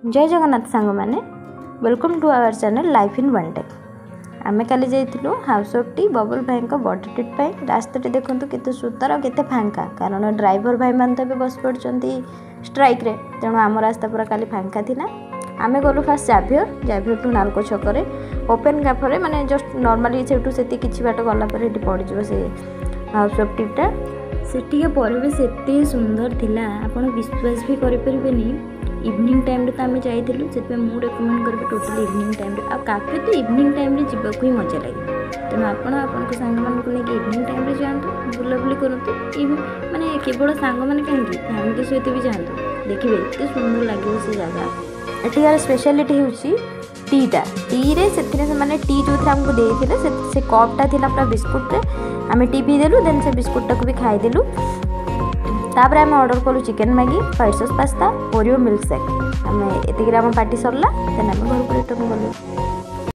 जय जगन्नाथ सांग मैंने welcome to our channel life in one day. आम काली जाइलु हाउस ऑफ टी बबल भाई बर्थडे ट्रिप रास्ता देखो केते सुंदर और केते फांका कारण ड्राइवर भाई मान तो बस पड़ते स्ट्राइक रे तेणु आम रास्ता पूरा काली फांका थिला। आम गलु फास्ट जाभियर टू नालको छकरे ओपन गाफरे माने जस्ट नॉर्मली से किछि बाट गला पर पड़ से हाउस ऑफ टीटा सेठी परिवेश एत सुंदर थिला आपण विश्वास भी करें। इवनिंग टाइम तो आम जाइलु से मुझे रेकमेंड करी टोटाल इवनिंग टाइम आ काफी तो इवनिंग टाइम जावाक ही मजा लगे। तेणु आपण सांग मानक लेकिन इवनिंग टाइम जातु बुलाबुली करूँ माने केवल सांग मैंने कहीं फैमिली सहित भी जातु देखिए एत सुंदर लगे से जगह। एठार स्पेशलिटी हूँ टीटा टी रे से माने टी जो आमको देते से कपटा थी पूरा बिस्कुट आम टी पी देलु देन से बिस्कुटा को भी खाईदेलु। तापर आम ऑर्डर कलु chicken Maggi white sauce pasta Oreo milk shake आम एतिक पार्टी सरला देन आम घर को रिटर्न कलु।